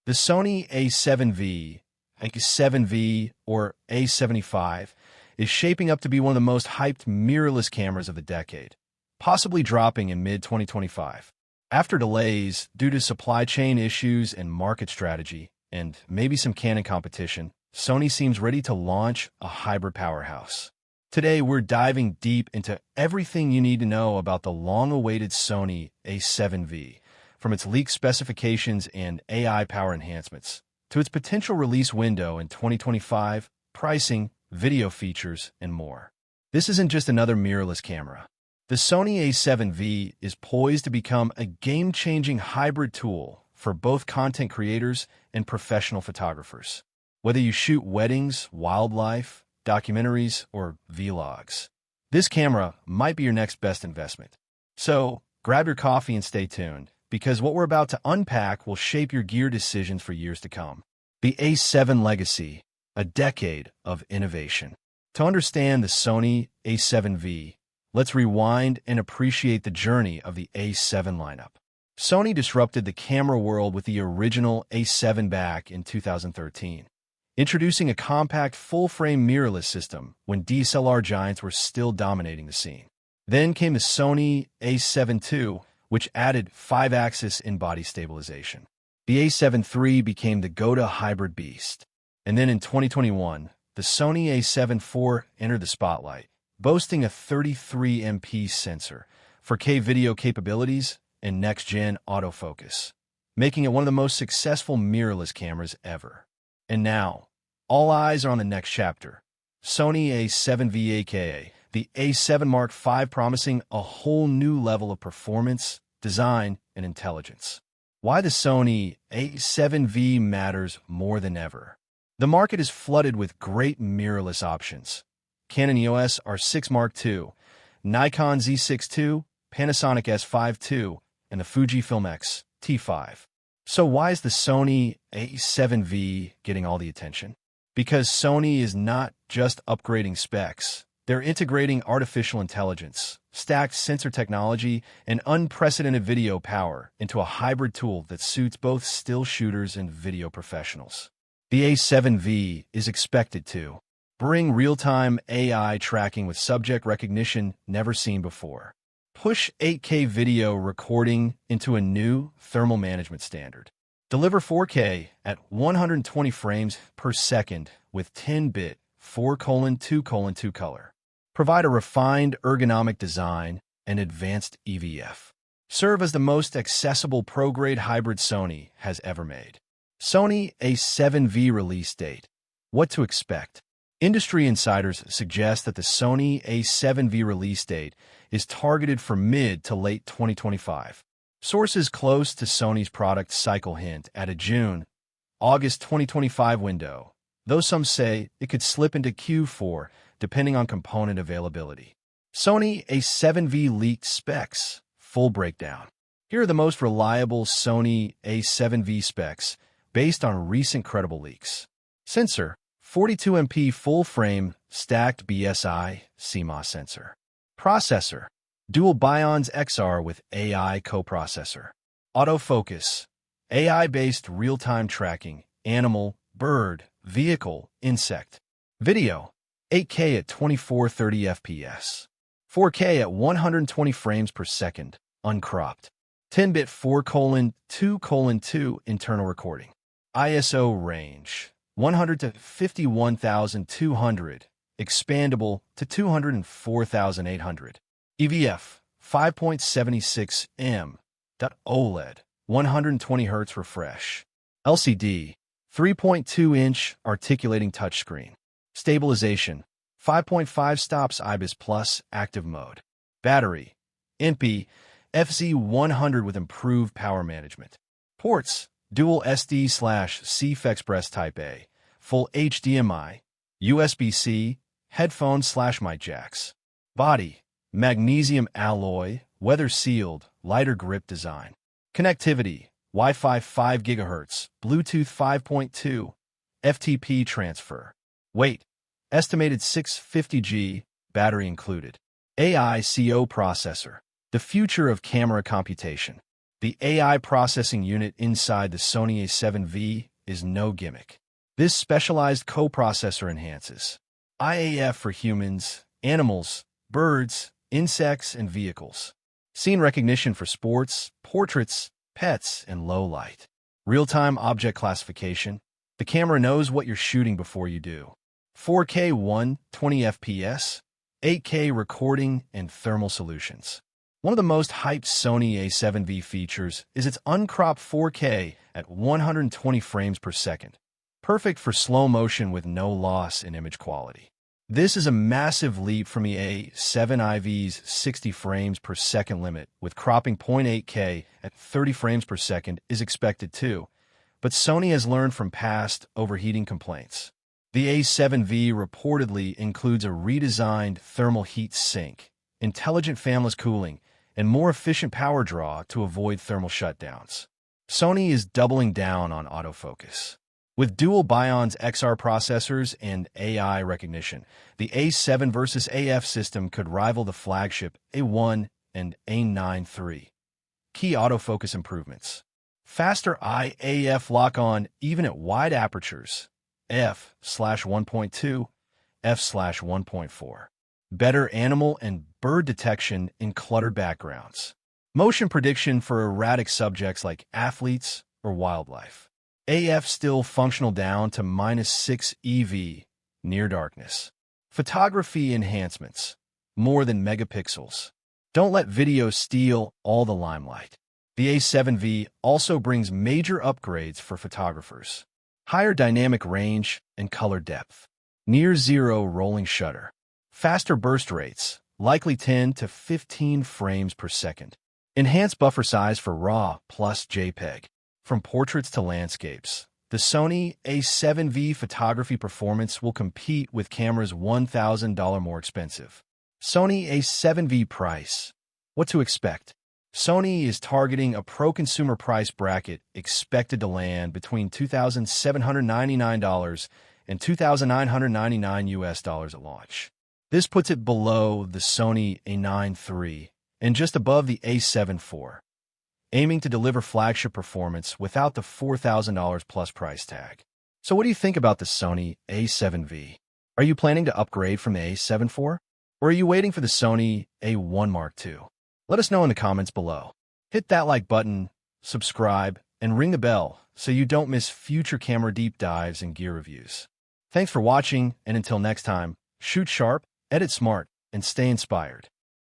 The Sony A7V, A7V, or A7V is shaping up to be one of the most hyped mirrorless cameras of the decade, possibly dropping in mid-2025. After delays due to supply chain issues and market strategy, and maybe some Canon competition, Sony seems ready to launch a hybrid powerhouse. Today, we're diving deep into everything you need to know about the long-awaited Sony A7V, from its leaked specifications and AI power enhancements, to its potential release window in 2025, pricing, video features, and more. This isn't just another mirrorless camera. The Sony A7V is poised to become a game-changing hybrid tool for both content creators and professional photographers. Whether you shoot weddings, wildlife, documentaries, or vlogs, this camera might be your next best investment. So, grab your coffee and stay tuned, because what we're about to unpack will shape your gear decisions for years to come. The A7 Legacy, a decade of innovation. To understand the Sony A7V, let's rewind and appreciate the journey of the A7 lineup. Sony disrupted the camera world with the original A7 back in 2013, introducing a compact full-frame mirrorless system when DSLR giants were still dominating the scene. Then came the Sony A7 II, which added 5-axis in-body stabilization. The A7 III became the go-to hybrid beast. And then in 2021, the Sony A7IV entered the spotlight, boasting a 33MP sensor, 4K video capabilities, and next-gen autofocus, making it one of the most successful mirrorless cameras ever. And now, all eyes are on the next chapter. Sony A7V, aka the A7 Mark V, promising a whole new level of performance, design, and intelligence. Why the Sony A7V matters more than ever. The market is flooded with great mirrorless options. Canon EOS R6 Mark II, Nikon Z6 II, Panasonic S5 II, and the Fujifilm X T5. So why is the Sony A7V getting all the attention? Because Sony is not just upgrading specs. They're integrating artificial intelligence, stacked sensor technology, and unprecedented video power into a hybrid tool that suits both still shooters and video professionals. The A7V is expected to bring real-time AI tracking with subject recognition never seen before, push 8K video recording into a new thermal management standard, deliver 4K at 120 frames per second with 10-bit 4:2:2 color, provide a refined ergonomic design and advanced EVF, serve as the most accessible pro-grade hybrid Sony has ever made. Sony A7V release date. What to expect? Industry insiders suggest that the Sony A7V release date is targeted for mid to late 2025. Sources close to Sony's product cycle hint at a June-August 2025 window, though some say it could slip into Q4 depending on component availability. Sony A7V leaked specs. Full breakdown. Here are the most reliable Sony A7V specs based on recent credible leaks. Sensor: 42MP full-frame stacked BSI CMOS sensor. Processor: dual Bions XR with AI coprocessor. Autofocus: AI-based real-time tracking, animal, bird, vehicle, insect. Video: 8K at 2430 FPS. 4K at 120 frames per second, uncropped. 10-bit 4:2:2 internal recording. ISO range: 100 to 51,200, expandable to 204,800. EVF: 5.76 m. OLED: 120 Hz refresh. LCD: 3.2-inch articulating touchscreen. Stabilization: 5.5 stops IBIS Plus active mode. Battery: MP FZ100 with improved power management. Ports: dual SD/C Express Type A, full HDMI, USB-C, headphone/mic jacks. Body: magnesium alloy, weather-sealed, lighter grip design. Connectivity: Wi-Fi 5 GHz, Bluetooth 5.2, FTP transfer. Weight: estimated 650 g, battery included. AI CO processor: the future of camera computation. The AI processing unit inside the Sony A7V is no gimmick. This specialized coprocessor enhances IAF for humans, animals, birds, insects, and vehicles. Scene recognition for sports, portraits, pets, and low light. Real-time object classification. The camera knows what you're shooting before you do. 4K 120 FPS, 8K recording, and thermal solutions. One of the most hyped Sony A7V features is its uncropped 4K at 120 frames per second, perfect for slow motion with no loss in image quality. This is a massive leap from the A7IV's 60 frames per second limit, with cropping 0.8K at 30 frames per second is expected too, but Sony has learned from past overheating complaints. The A7V reportedly includes a redesigned thermal heat sink, intelligent fanless cooling, and more efficient power draw to avoid thermal shutdowns. Sony is doubling down on autofocus. With dual Bion's XR processors and AI recognition, the A7 vs. AF system could rival the flagship A1 and A9 III. Key autofocus improvements. Faster IAF lock-on even at wide apertures, f/1.2, f/1.4. Better animal and bird detection in cluttered backgrounds. Motion prediction for erratic subjects like athletes or wildlife. AF still functional down to -6 EV, near darkness. Photography enhancements. More than megapixels. Don't let video steal all the limelight. The A7V also brings major upgrades for photographers. Higher dynamic range and color depth. Near zero rolling shutter. Faster burst rates, likely 10 to 15 frames per second. Enhanced buffer size for RAW plus JPEG. From portraits to landscapes, the Sony A7V photography performance will compete with cameras $1,000 more expensive. Sony A7V price. What to expect? Sony is targeting a pro-consumer price bracket expected to land between $2,799 and $2,999 at launch. This puts it below the Sony A9 III and just above the A7 IV, aiming to deliver flagship performance without the $4,000 plus price tag. So what do you think about the Sony A7V? Are you planning to upgrade from the A7 IV? Or are you waiting for the Sony A1 Mark II? Let us know in the comments below. Hit that like button, subscribe, and ring the bell so you don't miss future camera deep dives and gear reviews. Thanks for watching, and until next time, shoot sharp, edit smart, and stay inspired.